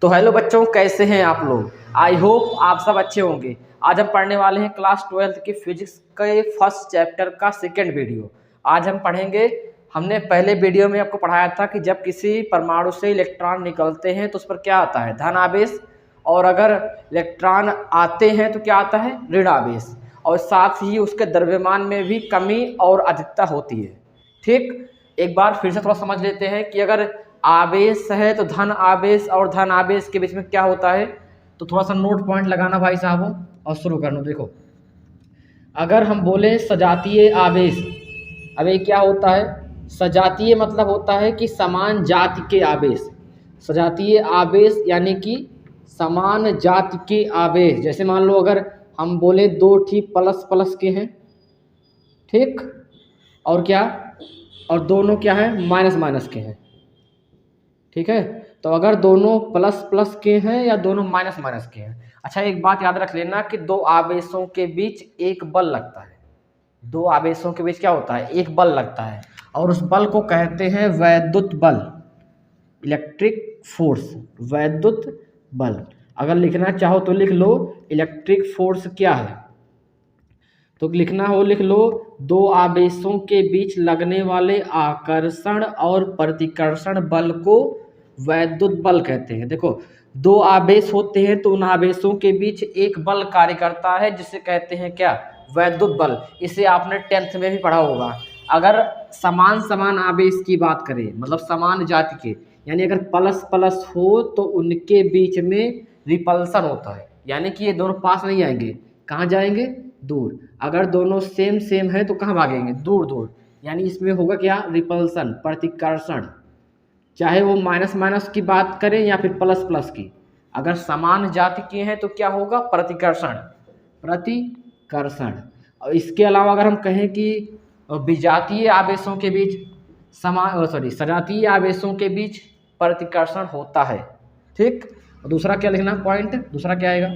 तो हेलो बच्चों, कैसे हैं आप लोग। आई होप आप सब अच्छे होंगे। आज हम पढ़ने वाले हैं क्लास 12th की फिजिक्स के फर्स्ट चैप्टर का सेकंड वीडियो। आज हम पढ़ेंगे, हमने पहले वीडियो में आपको पढ़ाया था कि जब किसी परमाणु से इलेक्ट्रॉन निकलते हैं तो उस पर क्या आता है, धन आवेश, और अगर इलेक्ट्रॉन आते हैं तो क्या आता है, ऋण आवेश, और साथ ही उसके द्रव्यमान में भी कमी और अधिकता होती है। ठीक, एक बार फिर से थोड़ा समझ लेते हैं कि अगर आवेश है तो धन आवेश और धन आवेश के बीच में क्या होता है। तो थोड़ा सा नोट पॉइंट लगाना भाई साहबों और शुरू करना। देखो, अगर हम बोले सजातीय आवेश, अब ये क्या होता है, सजातीय मतलब होता है कि समान जाति के आवेश। सजातीय आवेश यानी कि समान जाति के आवेश। जैसे मान लो अगर हम बोले दो ठीक प्लस प्लस के हैं, ठीक, और क्या, और दोनों क्या है, माइनस माइनस के हैं, ठीक है। तो अगर दोनों प्लस प्लस के हैं या दोनों माइनस माइनस के हैं। अच्छा, एक बात याद रख लेना कि दो आवेशों के बीच एक बल लगता है। दो आवेशों के बीच क्या होता है, एक बल लगता है, और उस बल को कहते हैं वैद्युत बल, इलेक्ट्रिक फोर्स, वैद्युत बल। अगर लिखना चाहो तो लिख लो इलेक्ट्रिक फोर्स क्या है, तो लिखना हो लिख लो, दो आवेशों के बीच लगने वाले आकर्षण और प्रतिकर्षण बल को वैद्युत बल कहते हैं। देखो, दो आवेश होते हैं तो उन आवेशों के बीच एक बल कार्य करता है जिसे कहते हैं क्या, वैद्युत बल। इसे आपने 10th में भी पढ़ा होगा। अगर समान समान आवेश की बात करें, मतलब समान जाति के, यानी अगर प्लस प्लस हो तो उनके बीच में रिपल्सन होता है, यानी कि ये दोनों पास नहीं आएंगे, कहाँ जाएंगे, दूर। अगर दोनों सेम सेम है तो कहाँ भागेंगे, दूर दूर, यानी इसमें होगा क्या, रिपल्सन, प्रतिकर्षण। चाहे वो माइनस माइनस की बात करें या फिर प्लस प्लस की, अगर समान जाति के हैं तो क्या होगा, प्रतिकर्षण, प्रतिकर्षण। और इसके अलावा अगर हम कहें कि विजातीय आवेशों के बीच सजातीय आवेशों के बीच प्रतिकर्षण होता है, ठीक। दूसरा क्या लिखना पॉइंट, दूसरा क्या आएगा,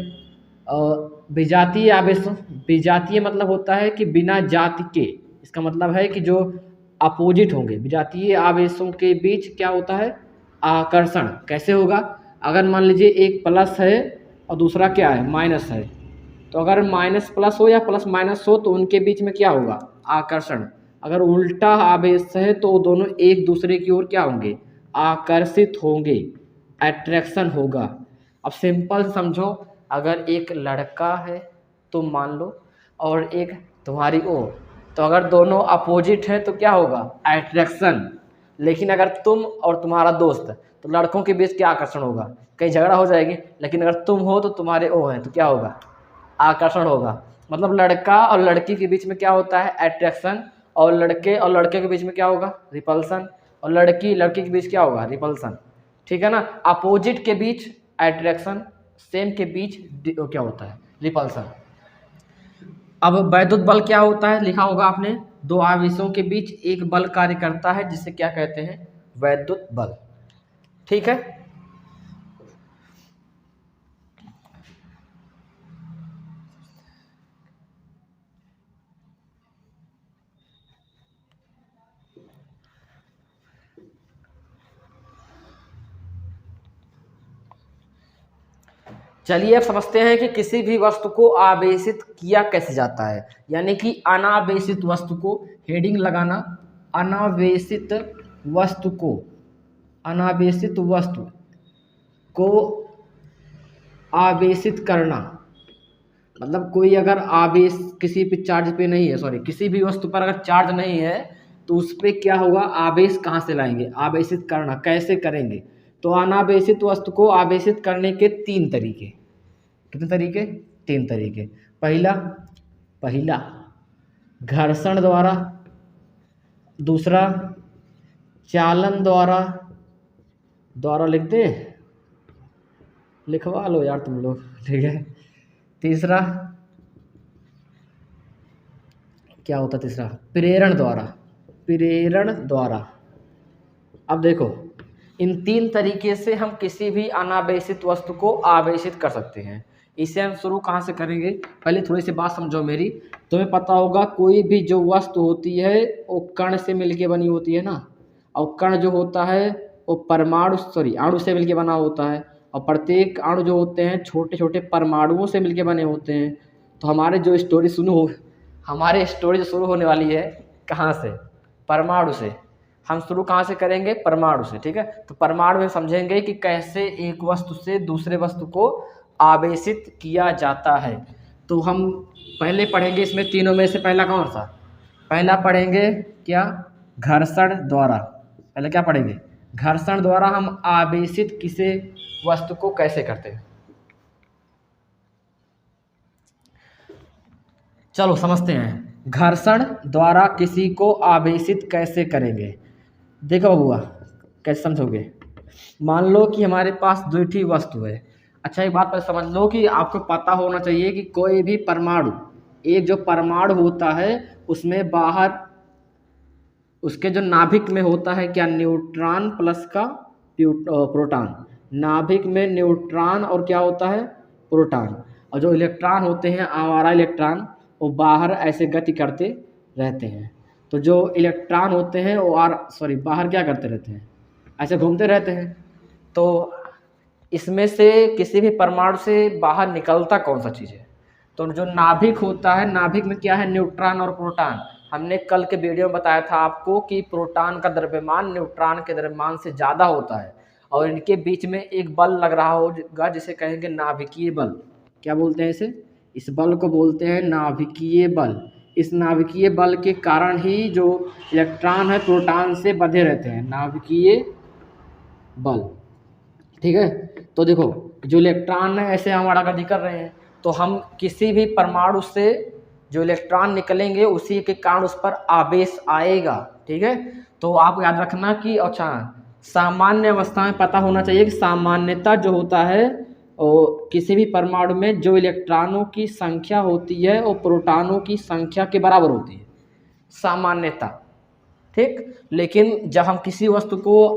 विजातीय आवेशों, विजातीय मतलब होता है कि बिना जाति के, इसका मतलब है कि जो अपोजिट होंगे। विजातीय आवेशों के बीच क्या होता है, आकर्षण। कैसे होगा, अगर मान लीजिए एक प्लस है और दूसरा क्या है, माइनस है, तो अगर माइनस प्लस हो या प्लस माइनस हो तो उनके बीच में क्या होगा, आकर्षण। अगर उल्टा आवेश है तो दोनों एक दूसरे की ओर क्या होंगे, आकर्षित होंगे, अट्रैक्शन होगा। अब सिंपल समझो, अगर एक लड़का है तो मान लो, और एक तुम्हारी ओ, तो अगर दोनों अपोजिट हैं तो क्या होगा, अट्रैक्शन। लेकिन अगर तुम और तुम्हारा दोस्त, तो लड़कों के बीच क्या आकर्षण होगा, कहीं झगड़ा हो जाएगी। लेकिन अगर तुम हो तो तुम्हारे ओ हैं तो क्या होगा, आकर्षण होगा। मतलब लड़का और लड़की के बीच में क्या होता है, अट्रैक्शन, और लड़के और लड़के के बीच में क्या होगा, रिपल्सन, और लड़की लड़की के बीच क्या होगा, रिपल्सन, ठीक है ना। अपोजिट के बीच अट्रैक्शन, सेम के बीच क्या होता है, रिपल्सन। अब वैद्युत बल क्या होता है, लिखा होगा आपने, दो आवेशों के बीच एक बल कार्य करता है जिसे क्या कहते हैं, वैद्युत बल, ठीक है। चलिए अब समझते हैं कि किसी भी वस्तु को आवेशित किया कैसे जाता है, यानी कि अनावेशित वस्तु को, हेडिंग लगाना, अनावेशित वस्तु को, अनावेशित वस्तु को आवेशित करना। मतलब कोई अगर आवेश किसी पे चार्ज पे नहीं है, सॉरी, किसी भी वस्तु पर अगर चार्ज नहीं है तो उस पर क्या होगा, आवेश कहाँ से लाएंगे, आवेशित करना कैसे करेंगे। तो अनावेशित वस्तु को आवेशित करने के 3 तरीके, कितने तरीके, 3 तरीके। पहला घर्षण द्वारा, दूसरा चालन द्वारा लिख दे, लिखवा लो यार तुम लोग, ठीक है। तीसरा क्या होता, तीसरा प्रेरण द्वारा। अब देखो, इन 3 तरीके से हम किसी भी अनावेशित वस्तु को आवेशित कर सकते हैं। इसे हम शुरू कहाँ से करेंगे, पहले थोड़ी सी बात समझो मेरी। तुम्हें पता होगा कोई भी जो वस्तु होती है वो कण से मिलके बनी होती है ना, और कण जो होता है वो अणु से मिलके बना होता है, और प्रत्येक अणु जो होते हैं छोटे छोटे परमाणुओं से मिलकर बने होते हैं। तो हमारी स्टोरी जो शुरू होने वाली है कहाँ से? परमाणु से। हम शुरू कहाँ से करेंगे? परमाणु से, ठीक है। तो परमाणु में समझेंगे कि कैसे एक वस्तु से दूसरे वस्तु को आवेशित किया जाता है। तो हम पहले पढ़ेंगे इसमें तीनों में से पहला कौन सा? पहला पढ़ेंगे क्या? घर्षण द्वारा। पहले क्या पढ़ेंगे? घर्षण द्वारा हम आवेशित किसी वस्तु को कैसे करते हैं। चलो समझते हैं, घर्षण द्वारा किसी को आवेशित कैसे करेंगे। देखो बबुआ, कैसे समझोगे? मान लो कि हमारे पास दुईठी वस्तु है। अच्छा, एक बात पर समझ लो कि आपको पता होना चाहिए कि कोई भी परमाणु, एक जो परमाणु होता है उसमें बाहर उसके जो नाभिक में होता है क्या? न्यूट्रॉन प्लस का प्रोटॉन। नाभिक में न्यूट्रॉन और क्या होता है? प्रोटॉन। और जो इलेक्ट्रॉन होते हैं, आवारा इलेक्ट्रॉन, वो बाहर ऐसे गति करते रहते हैं। तो जो इलेक्ट्रॉन होते हैं वो बाहर क्या करते रहते हैं? ऐसे घूमते रहते हैं। तो इसमें से किसी भी परमाणु से बाहर निकलता कौन सा चीज़ है? तो जो नाभिक होता है, नाभिक में क्या है? न्यूट्रॉन और प्रोटॉन। हमने कल के वीडियो में बताया था आपको कि प्रोटॉन का द्रव्यमान न्यूट्रॉन के द्रव्यमान से ज़्यादा होता है और इनके बीच में एक बल लग रहा होगा जिसे कहेंगे नाभिकीय बल। क्या बोलते हैं इसे? इस बल को बोलते हैं नाभिकीय बल। इस नाभिकीय बल के कारण ही जो इलेक्ट्रॉन है प्रोटॉन से बंधे रहते हैं, नाभिकीय बल, ठीक है। तो देखो, जो इलेक्ट्रॉन है ऐसे हमारा गति कर रहे हैं, तो हम किसी भी परमाणु से जो इलेक्ट्रॉन निकलेंगे उसी के कारण उस पर आवेश आएगा, ठीक है। तो आप याद रखना कि अच्छा, सामान्य अवस्था में पता होना चाहिए कि सामान्यता जो होता है और किसी भी परमाणु में जो इलेक्ट्रॉनों की संख्या होती है वो प्रोटॉनों की संख्या के बराबर होती है, सामान्यता, ठीक। लेकिन जब हम किसी वस्तु को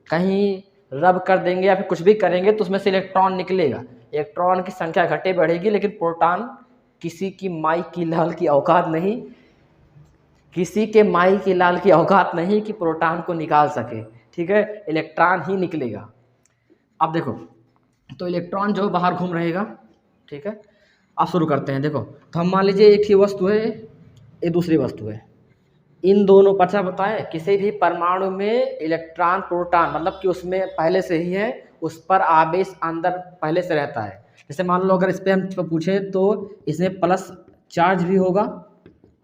कहीं रब कर देंगे या फिर कुछ भी करेंगे तो उसमें से इलेक्ट्रॉन निकलेगा। इलेक्ट्रॉन की संख्या घटे बढ़ेगी, लेकिन प्रोटॉन किसी की माई की लाल की औकात नहीं, किसी के माई की लाल की औकात नहीं कि प्रोटॉन को निकाल सके, ठीक है। इलेक्ट्रॉन ही निकलेगा। अब देखो, तो इलेक्ट्रॉन जो बाहर घूम रहेगा, ठीक है। अब शुरू करते हैं। देखो, तो हम मान लीजिए एक ही वस्तु है, एक दूसरी वस्तु है। इन दोनों पर अच्छा बताएं, किसी भी परमाणु में इलेक्ट्रॉन प्रोटॉन मतलब कि उसमें पहले से ही है, उस पर आवेश अंदर पहले से रहता है। जैसे मान लो अगर इस पर हम पूछें तो इसमें प्लस चार्ज भी होगा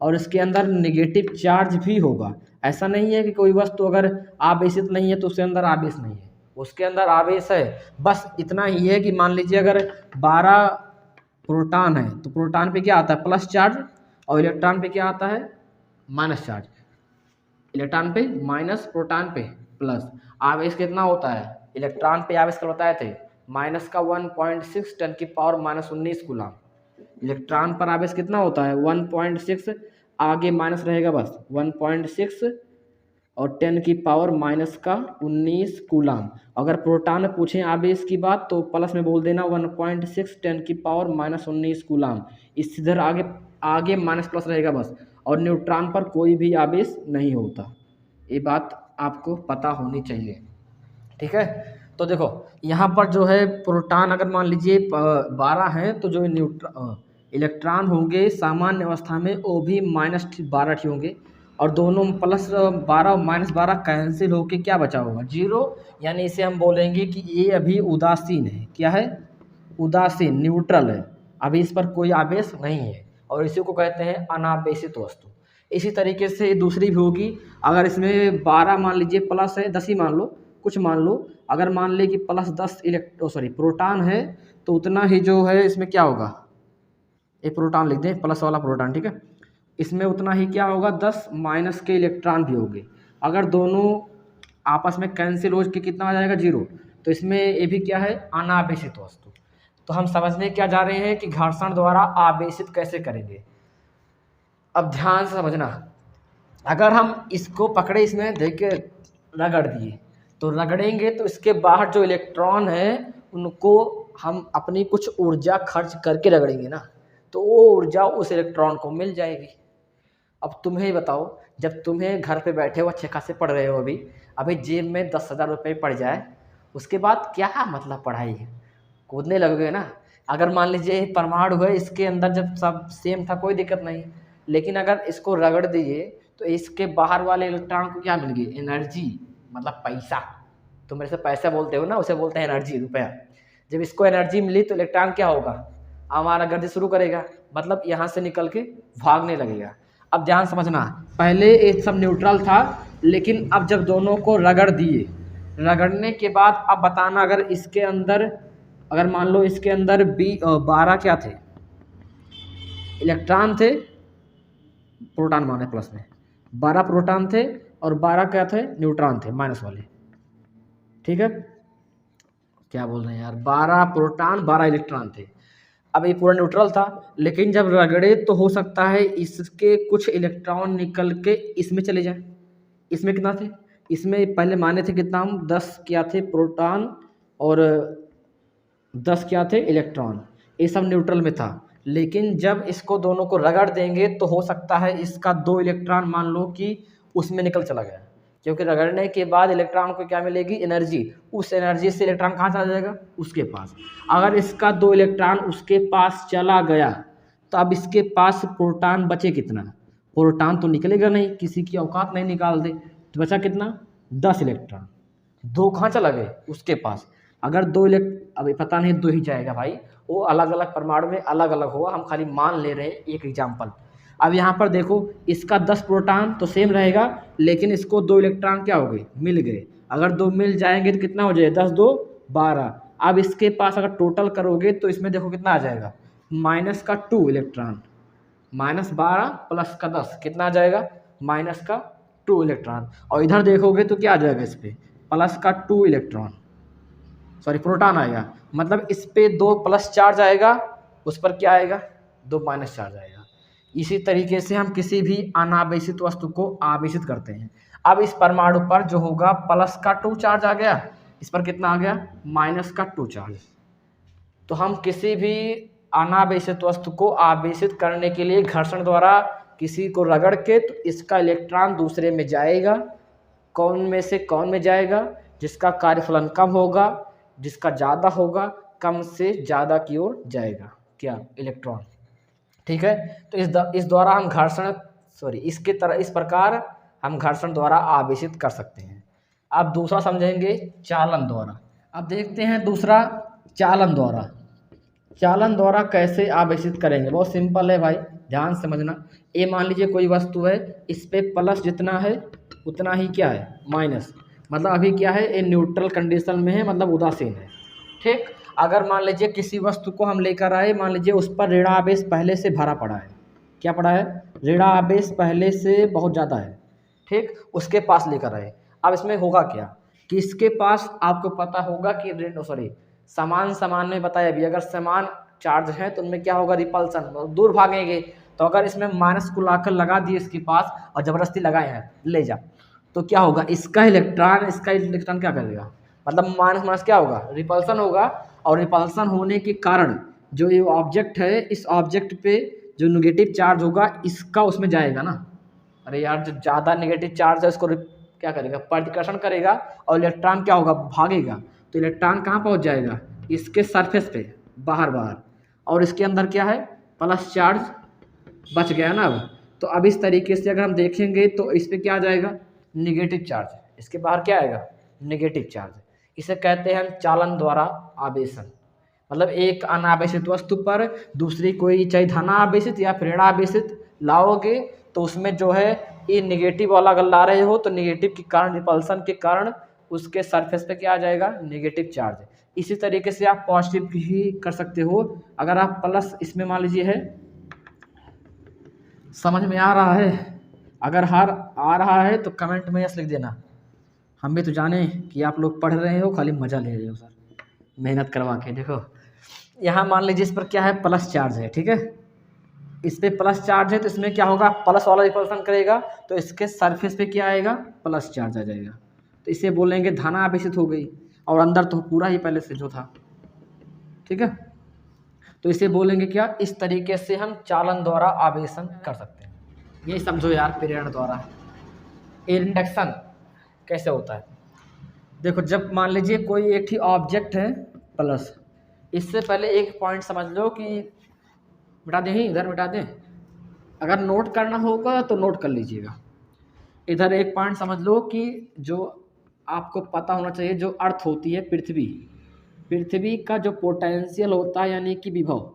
और इसके अंदर नेगेटिव चार्ज भी होगा। ऐसा नहीं है कि कोई वस्तु अगर आवेशित नहीं है तो उसके अंदर आवेश नहीं है, उसके अंदर आवेश है। बस इतना ही है कि मान लीजिए अगर 12 प्रोटॉन है तो प्रोटॉन पे क्या आता है? प्लस चार्ज, और इलेक्ट्रॉन पे क्या आता है? Minus charge. इलेक्ट्रॉन पे माइनस, प्रोटॉन पे प्लस। आवेश कितना होता है? इलेक्ट्रॉन पे आवेश कल बताए थे माइनस का 1.6 10 की पावर -19 कूलम। इलेक्ट्रॉन पर आवेश कितना होता है? 1.6, आगे माइनस रहेगा बस 1.6 और 10 की पावर -19 कूलम। अगर प्रोटॉन में पूछें आवेश की बात तो प्लस में बोल देना 1.6 10 की पावर -19 कूलम। इससे इधर आगे माइनस प्लस रहेगा बस। और न्यूट्रॉन पर कोई भी आवेश नहीं होता, ये बात आपको पता होनी चाहिए, ठीक है। तो देखो, यहाँ पर जो है प्रोटॉन अगर मान लीजिए 12 हैं तो जो इलेक्ट्रॉन होंगे सामान्य अवस्था में वो भी -12 होंगे, और दोनों +12 और -12 कैंसिल होके क्या बचा होगा? 0। यानी इसे हम बोलेंगे कि ये अभी उदासीन है। क्या है? उदासीन, न्यूट्रल है, अभी इस पर कोई आवेश नहीं है, और इसी को कहते हैं अनावेशित वस्तु। इसी तरीके से दूसरी भी होगी। अगर इसमें 12 मान लीजिए प्लस है, 10 ही मान लो, कुछ मान लो, अगर मान ले कि +10 प्रोटॉन है तो उतना ही जो है इसमें क्या होगा? एक प्रोटॉन लिख दें, प्लस वाला प्रोटॉन, ठीक है। इसमें उतना ही क्या होगा? 10 माइनस के इलेक्ट्रॉन भी होंगे। अगर दोनों आपस में कैंसिल हो के कितना आ जाएगा? 0। तो इसमें ये भी क्या है? अनावेशित वस्तु। तो हम समझने क्या जा रहे हैं कि घर्षण द्वारा आवेशित कैसे करेंगे। अब ध्यान से समझना, अगर हम इसको पकड़े, इसमें देख के रगड़ दिए, तो रगड़ेंगे तो इसके बाहर जो इलेक्ट्रॉन है उनको हम अपनी कुछ ऊर्जा खर्च करके रगड़ेंगे ना, तो वो ऊर्जा उस इलेक्ट्रॉन को मिल जाएगी। अब तुम्हें बताओ, जब तुम्हें घर पे बैठे हो अच्छे खासे पढ़ रहे हो, अभी जेब में 10,000 रुपये पड़ जाए उसके बाद क्या मतलब पढ़ाई है, कूदने लगोगे ना। अगर मान लीजिए परमाणु है, इसके अंदर जब सब सेम था कोई दिक्कत नहीं, लेकिन अगर इसको रगड़ दीजिए तो इसके बाहर वाले इलेक्ट्रॉन को क्या मिल गई, एनर्जी, मतलब पैसा। तो मेरे से पैसा बोलते हो ना, उसे बोलते हैं एनर्जी, रुपया। जब इसको एनर्जी मिली तो इलेक्ट्रॉन क्या होगा, हमारा गर्दी शुरू करेगा, मतलब यहाँ से निकल के भागने लगेगा। अब ध्यान समझना, पहले ये सब न्यूट्रल था, लेकिन अब जब दोनों को रगड़ दिए, रगड़ने के बाद अब बताना, अगर इसके अंदर, अगर मान लो इसके अंदर 12 क्या थे, इलेक्ट्रॉन थे, प्रोटॉन माने प्लस में 12 प्रोटॉन थे और 12 क्या थे, न्यूट्रॉन थे माइनस वाले। ठीक है, क्या बोल रहे हैं यार, 12 प्रोटॉन 12 इलेक्ट्रॉन थे। अब ये पूरा न्यूट्रल था, लेकिन जब रगड़े तो हो सकता है इसके कुछ इलेक्ट्रॉन निकल के इसमें चले जाएं। इसमें कितना थे, इसमें पहले माने थे कितना, हम 10 क्या थे प्रोटॉन और 10 क्या थे इलेक्ट्रॉन, ये सब न्यूट्रल में था। लेकिन जब इसको दोनों को रगड़ देंगे तो हो सकता है इसका 2 इलेक्ट्रॉन मान लो कि उसमें निकल चला गया, क्योंकि रगड़ने के बाद इलेक्ट्रॉन को क्या मिलेगी, एनर्जी। उस एनर्जी से इलेक्ट्रॉन कहाँ चला जाएगा, उसके पास। अगर इसका 2 इलेक्ट्रॉन उसके पास चला गया तो अब इसके पास प्रोटॉन बचे कितना, प्रोटॉन तो निकलेगा नहीं, किसी की औकात नहीं निकाल दे, तो बचा कितना, 10 इलेक्ट्रॉन। 2 कहाँ चला गए, उसके पास। अगर 2 अभी पता नहीं 2 ही जाएगा भाई, वो अलग अलग परमाणु में अलग अलग होगा, हम खाली मान ले रहे हैं एक एग्जाम्पल। अब यहाँ पर देखो, इसका 10 प्रोटॉन तो सेम रहेगा, लेकिन इसको 2 इलेक्ट्रॉन क्या हो गए, मिल गए। अगर 2 मिल जाएंगे तो कितना हो जाएगा, 10 2 12। अब इसके पास अगर टोटल करोगे तो इसमें देखो कितना आ जाएगा, माइनस का 2 इलेक्ट्रॉन, -12 प्लस का 10 कितना आ जाएगा, माइनस का 2 इलेक्ट्रॉन। और इधर देखोगे तो क्या आ जाएगा, इस पर प्लस का 2 इलेक्ट्रॉन, सॉरी प्रोटॉन आएगा, मतलब इस पे 2 प्लस चार्ज आएगा, उस पर क्या आएगा, 2 माइनस चार्ज आएगा। इसी तरीके से हम किसी भी अनावेशित वस्तु को आवेशित करते हैं। अब इस परमाणु पर जो होगा प्लस का 2 चार्ज आ गया, इस पर कितना आ गया, माइनस का 2 चार्ज। तो हम किसी भी अनावेशित वस्तु को आवेशित करने के लिए घर्षण द्वारा किसी को रगड़ के तो इसका इलेक्ट्रॉन दूसरे में जाएगा, कौन में से कौन में जाएगा, जिसका कार्यफलन कम होगा, जिसका ज़्यादा होगा, कम से ज़्यादा की ओर जाएगा क्या, इलेक्ट्रॉन। ठीक है, तो इस द्वारा हम घर्षण, इसके तरह, इस प्रकार हम घर्षण द्वारा आवेशित कर सकते हैं। अब दूसरा समझेंगे चालन द्वारा। अब देखते हैं दूसरा, चालन द्वारा। चालन द्वारा कैसे आवेशित करेंगे, बहुत सिंपल है भाई, ध्यान समझना। ये मान लीजिए कोई वस्तु है, इस पे प्लस जितना है उतना ही क्या है, माइनस, मतलब अभी क्या है, ये न्यूट्रल कंडीशन में है, मतलब उदासीन है। ठीक, अगर मान लीजिए किसी वस्तु को हम लेकर आए, मान लीजिए उस पर ऋणावेश पहले से भरा पड़ा है, क्या पड़ा है, ऋणावेश पहले से बहुत ज़्यादा है। ठीक, उसके पास लेकर आए। अब इसमें होगा क्या कि इसके पास, आपको पता होगा कि समान समान में बताया अभी, अगर समान चार्ज है तो उनमें क्या होगा, रिपल्सन, दूर भागेंगे। तो अगर इसमें माइनस को लाकर लगा दिए इसके पास और ज़बरदस्ती लगाए हैं ले जा, तो क्या होगा, इसका इलेक्ट्रॉन क्या करेगा, मतलब माइनस माइनस क्या होगा, रिपल्सन होगा। और रिपल्सन होने के कारण जो ये ऑब्जेक्ट है, इस ऑब्जेक्ट पे जो नेगेटिव चार्ज होगा इसका उसमें जाएगा ना। अरे यार, जो ज़्यादा नेगेटिव चार्ज है उसको क्या करेगा, प्रतिकर्षण करेगा, और इलेक्ट्रॉन क्या होगा, भागेगा। तो इलेक्ट्रॉन कहाँ पहुँच जाएगा, इसके सरफेस पे, बाहर, और इसके अंदर क्या है, प्लस चार्ज बच गया ना। अब तो अब इस तरीके से अगर हम देखेंगे तो इस पर क्या आ जाएगा, निगेटिव चार्ज, इसके बाहर क्या आएगा, नेगेटिव चार्ज। इसे कहते हैं हम चालन द्वारा आवेशन। मतलब एक अनावेशित वस्तु पर दूसरी कोई, चाहे धनावेशित या फिर ऋणावेशित लाओगे, तो उसमें जो है ये निगेटिव वाला अगर ला रहे हो तो निगेटिव के कारण, रिपल्सन के कारण उसके सरफेस पे क्या आ जाएगा, नेगेटिव चार्ज। इसी तरीके से आप पॉजिटिव भी कर सकते हो। अगर आप प्लस इसमें मान लीजिए है, समझ में आ रहा है, अगर हर आ रहा है तो कमेंट में यस लिख देना। हम भी तो जाने कि आप लोग पढ़ रहे हो, खाली मज़ा ले रहे हो सर, मेहनत करवा के। देखो यहाँ मान लीजिए इस पर क्या है, प्लस चार्ज है, ठीक है, इस पर प्लस चार्ज है, तो इसमें क्या होगा, प्लस वाला रिपल्सन करेगा तो इसके सरफेस पे क्या आएगा, प्लस चार्ज आ जाएगा। तो इसे बोलेंगे धनावेशित हो गई, और अंदर तो पूरा ही पहले से जो था। ठीक है, तो इसे बोलेंगे क्या, इस तरीके से हम चालन द्वारा आवेशन कर सकते हैं। ये समझो यार, प्रेरण द्वारा। इंडक्शन कैसे होता है, देखो, जब मान लीजिए कोई एक ही ऑब्जेक्ट है प्लस, इससे पहले एक पॉइंट समझ लो कि मिटा दें, ही इधर मिटा दें, अगर नोट करना होगा तो नोट कर लीजिएगा। इधर एक पॉइंट समझ लो कि जो आपको पता होना चाहिए, जो अर्थ होती है पृथ्वी, पृथ्वी का जो पोटेंशियल होता है यानी कि विभव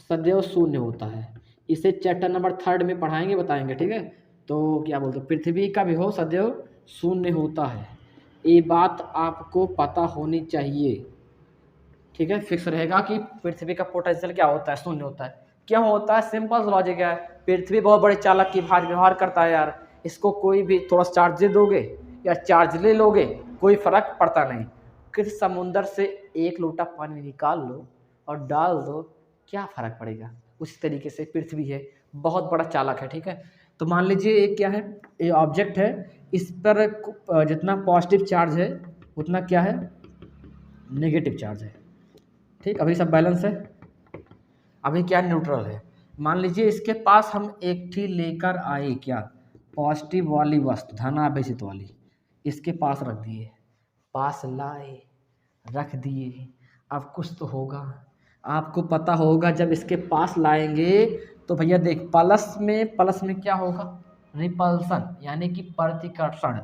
सदैव शून्य होता है। इसे चैप्टर नंबर 3 में पढ़ाएंगे, बताएंगे, ठीक है। तो क्या बोलते हैं, पृथ्वी का विभव सदैव शून्य होता है, ये बात आपको पता होनी चाहिए, ठीक है। फिक्स रहेगा कि पृथ्वी का पोटेंशियल क्या होता है, शून्य होता है। क्यों होता है, सिंपल लॉजिक है, पृथ्वी बहुत बड़े चालक की भांति व्यवहार करता है यार। इसको कोई भी थोड़ा चार्ज दे दोगे या चार्ज ले लोगे, कोई फर्क पड़ता नहीं। किस समुंदर से एक लोटा पानी निकाल लो और डाल दो, क्या फर्क पड़ेगा। उसी तरीके से पृथ्वी है, बहुत बड़ा चालक है, ठीक है। तो मान लीजिए एक क्या है, ये ऑब्जेक्ट है, इस पर जितना पॉजिटिव चार्ज है उतना क्या है, नेगेटिव चार्ज है, ठीक। अभी सब बैलेंस है, अभी क्या न्यूट्रल है। मान लीजिए इसके पास हम एक थी लेकर आए, क्या, पॉजिटिव वाली वस्तु, धनावेशित वाली, इसके पास रख दिए, पास लाए, रख दिए। अब कुछ तो होगा, आपको पता होगा जब इसके पास लाएंगे तो भैया देख, प्लस में क्या होगा, रिपल्सन यानी कि प्रतिकर्षण,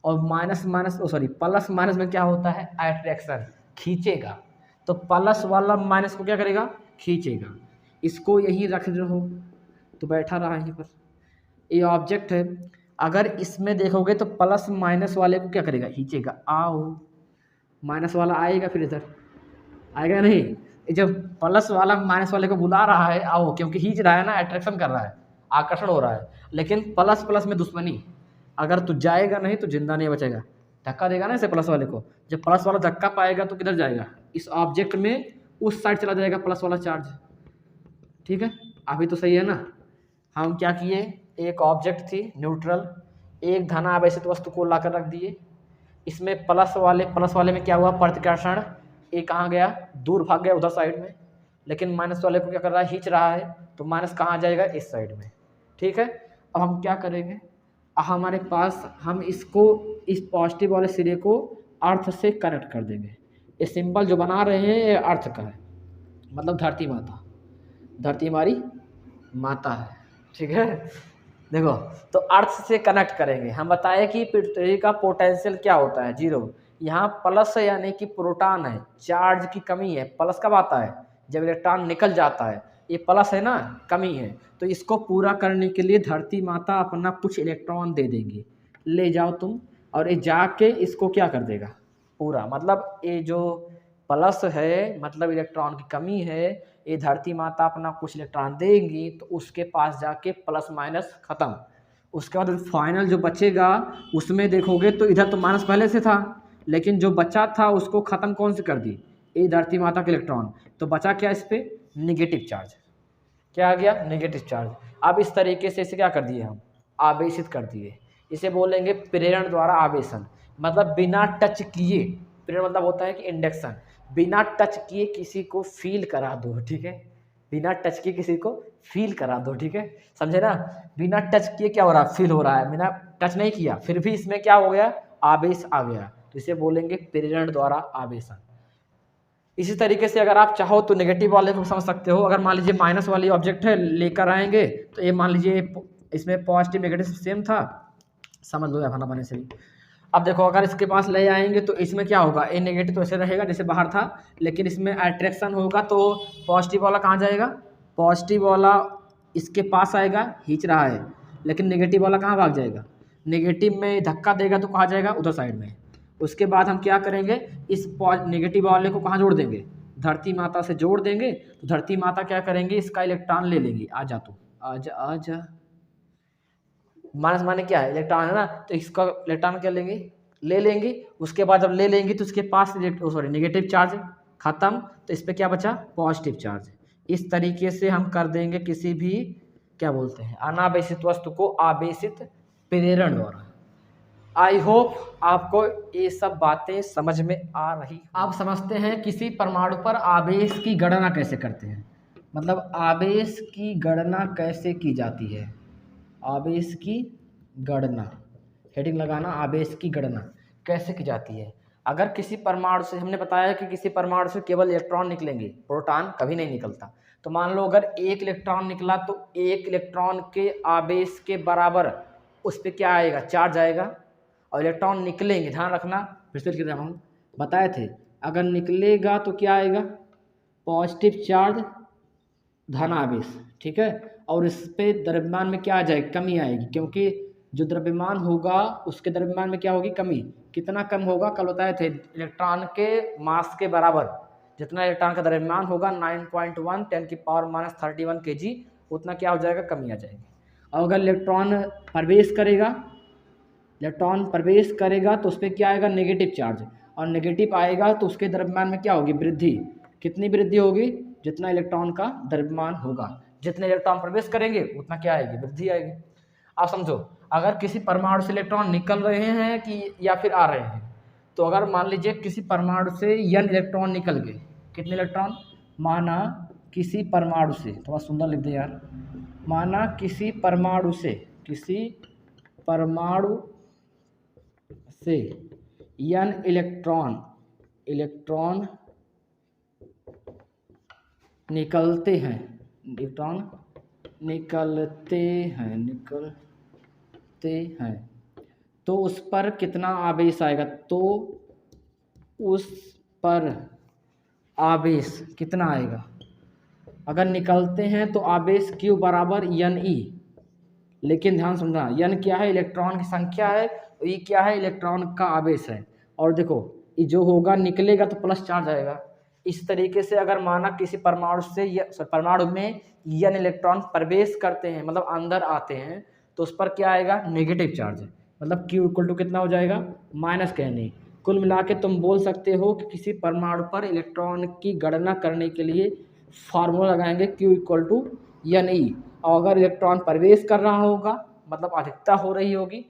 और प्लस माइनस में क्या होता है, अट्रैक्शन, खींचेगा। तो प्लस वाला माइनस को क्या करेगा, खींचेगा। इसको यही रख रहो तो बैठा रहा यहीं पर, ये ऑब्जेक्ट है। अगर इसमें देखोगे तो प्लस माइनस वाले को क्या करेगा, खींचेगा, आओ, माइनस वाला आएगा, फिर इधर आएगा नहीं। ये जब प्लस वाला माइनस वाले को बुला रहा है आओ, क्योंकि खींच रहा है ना, अट्रैक्शन कर रहा है, आकर्षण हो रहा है। लेकिन प्लस प्लस में दुश्मनी, अगर तू जाएगा नहीं तो जिंदा नहीं बचेगा। धक्का देगा ना इसे प्लस वाले को, जब प्लस वाला धक्का पाएगा तो किधर जाएगा, इस ऑब्जेक्ट में उस साइड चला जाएगा प्लस वाला चार्ज, ठीक है। अभी तो सही है ना। हम क्या किए, एक ऑब्जेक्ट थी न्यूट्रल, एक धनावेशित वस्तु को लाकर रख दिए, इसमें प्लस वाले में क्या हुआ, प्रतिकर्षण, ये कहाँ गया, दूर भाग गया उधर साइड में। लेकिन माइनस वाले को क्या कर रहा है, खींच रहा है, तो माइनस कहाँ जाएगा, इस साइड में, ठीक है। अब हम क्या करेंगे, हमारे पास हम इसको, इस पॉजिटिव वाले सिरे को अर्थ से कनेक्ट कर देंगे। ये सिंबल जो बना रहे हैं ये अर्थ का है, मतलब धरती माता, धरती हमारी माता है, ठीक है। देखो, तो अर्थ से कनेक्ट करेंगे। हम बताए कि पृथ्वी का पोटेंशियल क्या होता है, 0। यहाँ प्लस है यानी कि प्रोटॉन है, चार्ज की कमी है। प्लस कब आता है, जब इलेक्ट्रॉन निकल जाता है, ये प्लस है ना, कमी है। तो इसको पूरा करने के लिए धरती माता अपना कुछ इलेक्ट्रॉन दे देंगी, ले जाओ तुम, और ये जाके इसको क्या कर देगा, पूरा, मतलब ये जो प्लस है मतलब इलेक्ट्रॉन की कमी है, ये धरती माता अपना कुछ इलेक्ट्रॉन देंगी, तो उसके पास जाके प्लस माइनस खत्म। उसके बाद फाइनल जो बचेगा उसमें देखोगे तो इधर तो माइनस पहले से था, लेकिन जो बचा था उसको ख़त्म कौन से कर दी, ये धरती माता के इलेक्ट्रॉन। तो बचा क्या इस पर, निगेटिव चार्ज। क्या आ गया, नेगेटिव चार्ज। अब इस तरीके से इसे क्या कर दिए हम, आवेशित कर दिए। इसे बोलेंगे प्रेरण द्वारा आवेशन, मतलब बिना टच किए। प्रेरण मतलब होता है कि इंडक्शन, बिना टच किए किसी को फील करा दो, ठीक है। बिना टच किए किसी को फील करा दो, ठीक है, समझे ना। बिना टच किए क्या हो रहा है, फील हो रहा है, बिना टच नहीं किया, फिर भी इसमें क्या हो गया, आवेश आ गया। तो इसे बोलेंगे प्रेरण द्वारा आवेशन। इसी तरीके से अगर आप चाहो तो नेगेटिव वाले को समझ सकते हो। अगर मान लीजिए माइनस वाली ऑब्जेक्ट है, लेकर आएंगे तो ये मान लीजिए इसमें पॉजिटिव नेगेटिव सेम था, समझ लो या खाना पाने से भी। अब देखो, अगर इसके पास ले आएंगे तो इसमें क्या होगा, ए नेगेटिव तो ऐसे रहेगा जैसे बाहर था, लेकिन इसमें अट्रैक्शन होगा तो पॉजिटिव वाला कहाँ जाएगा, पॉजिटिव वाला इसके पास आएगा, खींच रहा है, लेकिन नेगेटिव वाला कहाँ भाग जाएगा, नेगेटिव में धक्का देगा तो कहाँ जाएगा, उधर साइड में। उसके बाद हम क्या करेंगे, इस नेगेटिव वाले को कहाँ जोड़ देंगे, धरती माता से जोड़ देंगे। तो धरती माता क्या करेंगे, इसका इलेक्ट्रॉन ले लेंगे, आ जा तू, आजा आजा, माइनस माने क्या है, इलेक्ट्रॉन है ना, तो इसका इलेक्ट्रॉन क्या लेंगे, ले लेंगे। उसके बाद जब ले लेंगे तो उसके पास नेगेटिव चार्ज खत्म, तो इस पर क्या बचा, पॉजिटिव चार्ज। इस तरीके से हम कर देंगे किसी भी, क्या बोलते हैं, अनावेशित वस्तु को आवेशित प्रेरण द्वारा। आई होप आपको ये सब बातें समझ में आ रही। आप समझते हैं किसी परमाणु पर आवेश की गणना कैसे करते हैं, मतलब आवेश की गणना कैसे की जाती है, आवेश की गणना, हेडिंग लगाना, आवेश की गणना कैसे की जाती है। अगर किसी परमाणु से, हमने बताया कि किसी परमाणु से केवल इलेक्ट्रॉन निकलेंगे, प्रोटॉन कभी नहीं निकलता। तो मान लो अगर एक इलेक्ट्रॉन निकला तो एक इलेक्ट्रॉन के आवेश के बराबर उस पर क्या आएगा, चार्ज आएगा। और इलेक्ट्रॉन निकलेंगे, ध्यान रखना, फिर से लिख रहा हूँ, बताए थे, अगर निकलेगा तो क्या आएगा, पॉजिटिव चार्ज, धन आवेश, ठीक है। और इस पे द्रव्यमान में क्या आ जाएगी, कमी आएगी, क्योंकि जो द्रव्यमान होगा उसके द्रव्यमान में क्या होगी, कमी। कितना कम होगा, कल बताए थे, इलेक्ट्रॉन के मास के बराबर। जितना इलेक्ट्रॉन का द्रव्यमान होगा 9.1 10⁻³ kg, उतना क्या हो जाएगा, कमी आ जाएगी। और अगर इलेक्ट्रॉन प्रवेश करेगा तो उस पर क्या आएगा, नेगेटिव चार्ज। और नेगेटिव आएगा तो उसके द्रव्यमान में क्या होगी, वृद्धि। कितनी वृद्धि होगी, जितना इलेक्ट्रॉन का द्रव्यमान होगा, जितने इलेक्ट्रॉन प्रवेश करेंगे उतना क्या आएगी, वृद्धि आएगी। आप समझो, अगर किसी परमाणु से इलेक्ट्रॉन निकल रहे हैं कि या फिर आ रहे हैं, तो अगर मान लीजिए किसी परमाणु से n इलेक्ट्रॉन निकल गए, कितने इलेक्ट्रॉन, माना किसी परमाणु से, थोड़ा सुंदर लिख दे यार, माना किसी परमाणु से n इलेक्ट्रॉन निकलते हैं, तो उस पर कितना आवेश आएगा, तो उस पर आवेश कितना आएगा। अगर निकलते हैं तो आवेश Q बराबर NE, लेकिन ध्यान समझना, n क्या है, इलेक्ट्रॉन की संख्या है, E क्या है, इलेक्ट्रॉन का आवेश है। और देखो ये जो होगा, निकलेगा तो प्लस चार्ज आएगा। इस तरीके से अगर माना किसी परमाणु में n इलेक्ट्रॉन प्रवेश करते हैं, मतलब अंदर आते हैं, तो उस पर क्या आएगा, नेगेटिव चार्ज, मतलब Q इक्वल टू कितना हो जाएगा, माइनस कहने। कुल मिला के तुम बोल सकते हो कि किसी परमाणु पर इलेक्ट्रॉन की गणना करने के लिए फार्मूला लगाएंगे Q इक्वल टू NE। और अगर इलेक्ट्रॉन प्रवेश कर रहा होगा, मतलब अधिकता हो रही होगी,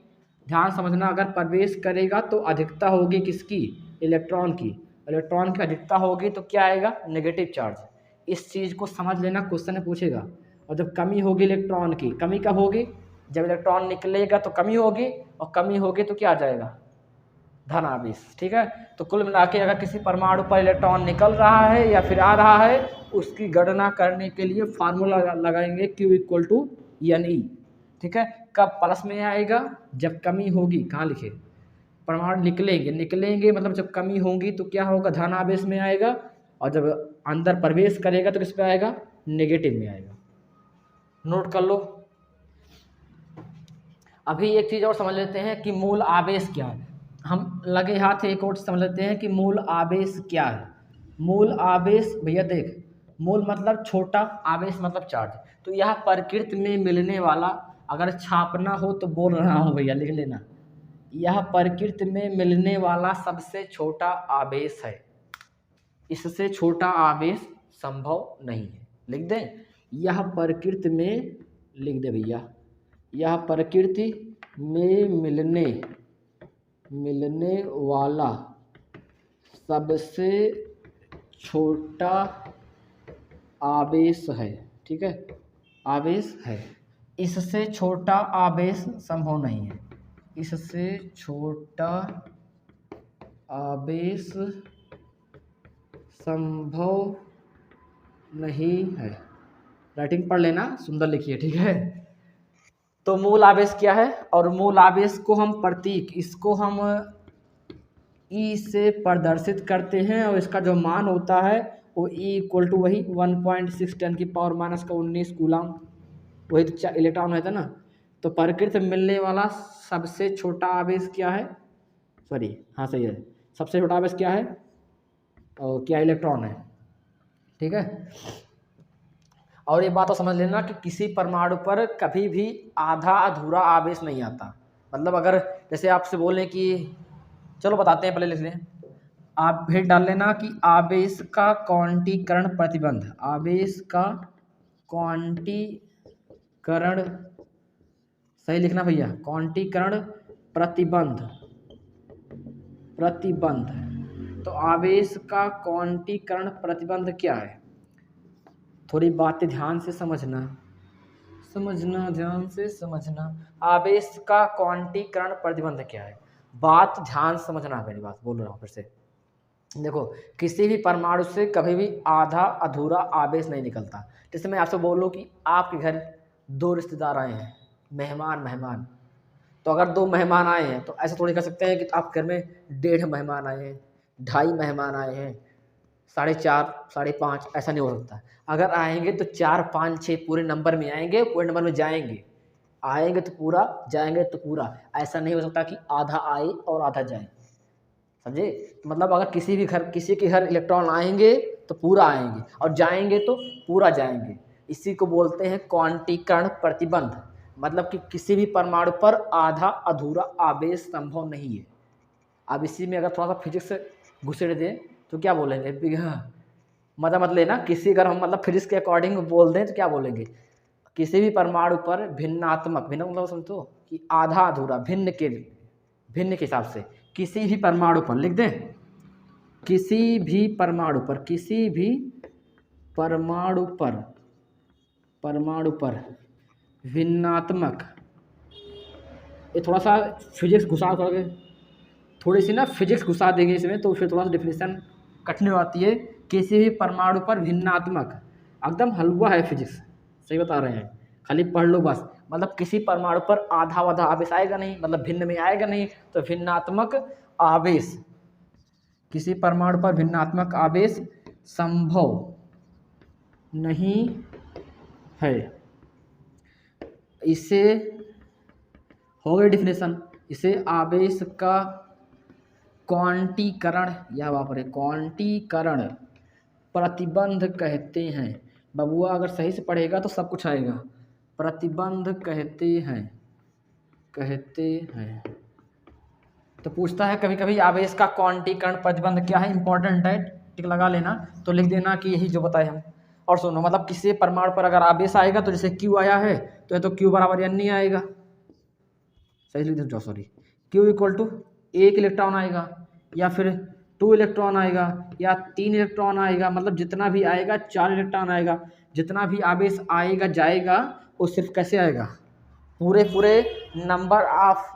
ध्यान समझना, अगर प्रवेश करेगा तो अधिकता होगी किसकी, इलेक्ट्रॉन की। इलेक्ट्रॉन की अधिकता होगी तो क्या आएगा, नेगेटिव चार्ज। इस चीज़ को समझ लेना, क्वेश्चन में पूछेगा। और जब कमी होगी इलेक्ट्रॉन की, कमी कब होगी, जब इलेक्ट्रॉन निकलेगा तो कमी होगी, और कमी होगी तो क्या आ जाएगा, धन आवेश, ठीक है। तो कुल मिला के अगर किसी परमाणु पर इलेक्ट्रॉन निकल रहा है या फिर आ रहा है, उसकी गणना करने के लिए फार्मूला लगाएंगे Q इक्वल टू NE, ठीक है। कब प्लस में आएगा, जब कमी होगी, कहाँ लिखे, परमाणु निकलेंगे मतलब जब कमी होगी तो क्या होगा, धन आवेश में आएगा। और जब अंदर प्रवेश करेगा तो किस पे आएगा, नेगेटिव में आएगा। नोट कर लो। अभी एक चीज़ और समझ लेते हैं कि मूल आवेश क्या है। हम लगे हाथ एक और समझ लेते हैं कि मूल आवेश क्या है। मूल आवेश, भैया देख, मूल मतलब छोटा, आवेश मतलब चार्ज। तो यह प्रकृति में मिलने वाला, अगर छापना हो तो बोल रहा हूँ भैया, लिख लेना, यह प्रकृति में मिलने वाला सबसे छोटा आवेश है। इससे छोटा आवेश संभव नहीं है। लिख दें, यह प्रकृति में, लिख दे भैया, यह प्रकृति में मिलने वाला सबसे छोटा आवेश है, ठीक है, आवेश है। इससे छोटा आवेश संभव नहीं है, इससे छोटा आवेश संभव नहीं है। राइटिंग पढ़ लेना, सुंदर लिखिए, ठीक है। तो मूल आवेश क्या है, और मूल आवेश को हम प्रतीक, इसको हम E से प्रदर्शित करते हैं, और इसका जो मान होता है वो E इक्वल टू वही 1.6 10⁻⁻19 कूलम, वही तो इलेक्ट्रॉन है ना। तो प्रकृति में मिलने वाला सबसे छोटा आवेश क्या है, सॉरी हाँ सही है, सबसे छोटा आवेश क्या है, और क्या, इलेक्ट्रॉन है, ठीक है। और ये बात तो समझ लेना कि किसी परमाणु पर कभी भी आधा अधूरा आवेश नहीं आता। मतलब अगर जैसे आपसे बोलें कि चलो बताते हैं, पहले लिख लें, आप फिर डाल लेना कि आवेश का क्वांटीकरण प्रतिबंध, आवेश का क्वांटीकरण, सही लिखना भैया, क्वांटीकरण प्रतिबंध। तो आवेश का क्वांटीकरण प्रतिबंध क्या है, थोड़ी बातें ध्यान से समझना, ध्यान से समझना। आवेश का क्वांटीकरण प्रतिबंध क्या है। बात ध्यान से समझना, मेरी बात बोल रहा हूँ फिर से। देखो, किसी भी परमाणु से कभी भी आधा अधूरा आवेश नहीं निकलता। जैसे मैं आपसे बोलूँ कि आपके घर 2 रिश्तेदार आए हैं, मेहमान, तो अगर 2 मेहमान आए हैं तो ऐसा थोड़ी कर सकते हैं कि आप घर में 1.5 मेहमान आए हैं, 2.5 मेहमान आए हैं, 4.5, 5.5, ऐसा नहीं हो सकता। अगर आएँगे तो 4, 5, 6 पूरे नंबर में आएँगे, पूरे नंबर में जाएँगे। आएँगे तो पूरा, जाएँगे तो पूरा। ऐसा नहीं हो सकता कि आधा आए और आधा जाए। समझे? तो मतलब अगर किसी के घर इलेक्ट्रॉन आएँगे तो पूरा आएँगे और जाएँगे तो पूरा जाएँगे। इसी को बोलते हैं क्वांटीकरण प्रतिबंध। मतलब कि किसी भी परमाणु पर आधा अधूरा आवेश संभव नहीं है। अब इसी में अगर थोड़ा-सा फिज़िक्स घुसेड़ दें तो क्या बोलेंगे? मज़ा मत लेना, किसी अगर हम मतलब फिज़िक्स के अकॉर्डिंग बोल दें तो क्या बोलेंगे? किसी भी परमाणु पर भिन्न मतलब समझो कि आधा अधूरा, भिन्न के हिसाब से किसी भी परमाणु पर लिख दें, किसी भी परमाणु पर भिन्नात्मक, ये थोड़ा-सा फिज़िक्स घुसा करके थोड़ी-सी ना फिज़िक्स घुसा देंगे इसमें तो फिर थोड़ा-सा डेफिनेशन कठिन हो जाती है। किसी भी परमाणु पर भिन्नात्मक, एकदम हलवा है फिज़िक्स, सही बता रहे हैं, खाली पढ़ लो बस। मतलब किसी परमाणु पर आधा-वाधा आवेश आएगा नहीं, मतलब भिन्न में आएगा नहीं, तो भिन्नात्मक आवेश, किसी परमाणु पर भिन्नात्मक आवेश संभव नहीं है। इसे हो गई डेफिनेशन। इसे आवेश का क्वांटीकरण या क्वांटीकरण प्रतिबंध कहते हैं। बबुआ अगर सही से पढ़ेगा तो सब कुछ आएगा। प्रतिबंध कहते हैं। तो पूछता है कभी कभी आवेश का क्वांटीकरण प्रतिबंध क्या है, इंपॉर्टेंट है, टिक लगा लेना। तो लिख देना कि यही जो बताए हम। और सुनो, मतलब किसी परमाणु पर अगर आवेश आएगा तो जैसे Q आया है तो ये तो Q बराबर n नहीं आएगा, सही लिख दो, sorry, Q equal to 1 electron आएगा या फिर 2 इलेक्ट्रॉन आएगा या 3 इलेक्ट्रॉन आएगा, मतलब जितना भी आएगा 4 इलेक्ट्रॉन आएगा। जितना भी आवेश आएगा जाएगा वो सिर्फ कैसे आएगा, पूरे नंबर ऑफ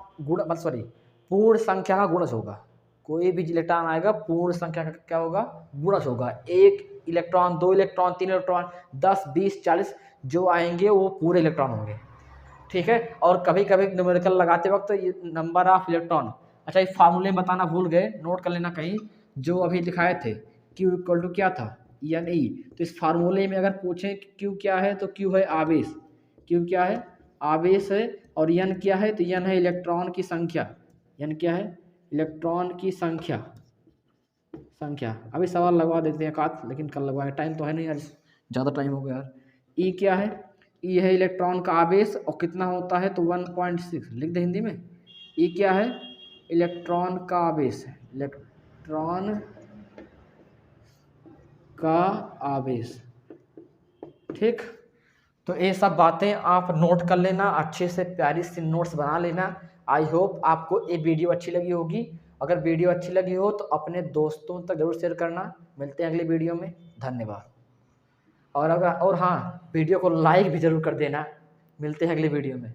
पूर्ण संख्या का गुणज होगा। कोई भी इलेक्ट्रॉन आएगा पूर्ण संख्या का क्या होगा, गुणज होगा। 1 इलेक्ट्रॉन, 2 इलेक्ट्रॉन, 3 इलेक्ट्रॉन, 10, 20, 40 जो आएंगे वो पूरे इलेक्ट्रॉन होंगे, ठीक है। और कभी कभी न्यूमेरिकल लगाते वक्त तो ये नंबर ऑफ इलेक्ट्रॉन, अच्छा ये फार्मूले में बताना भूल गए, नोट कर लेना कहीं, जो अभी दिखाए थे Q इक्वल टू क्या था, Ne। तो इस फार्मूले में अगर पूछें Q क्या है तो Q है आवेश, Q क्या है, आवेश है। और N क्या है तो N है इलेक्ट्रॉन की संख्या, N क्या है, इलेक्ट्रॉन की संख्या। अभी सवाल लगवा देते हैं काट, लेकिन कल लगवाएंगे, टाइम तो है नहीं यार, ज़्यादा टाइम हो गया यार। E क्या है, E है इलेक्ट्रॉन का आवेश और कितना होता है तो 1.6, लिख दे हिंदी में। E क्या है, इलेक्ट्रॉन का आवेश, इलेक्ट्रॉन का आवेश, ठीक। तो ये सब बातें आप नोट कर लेना, अच्छे से प्यारी सी नोट्स बना लेना। आई होप आपको ये वीडियो अच्छी लगी होगी। अगर वीडियो अच्छी लगी हो तो अपने दोस्तों तक जरूर शेयर करना। मिलते हैं अगले वीडियो में, धन्यवाद। और हाँ, वीडियो को लाइक भी ज़रूर कर देना। मिलते हैं अगले वीडियो में।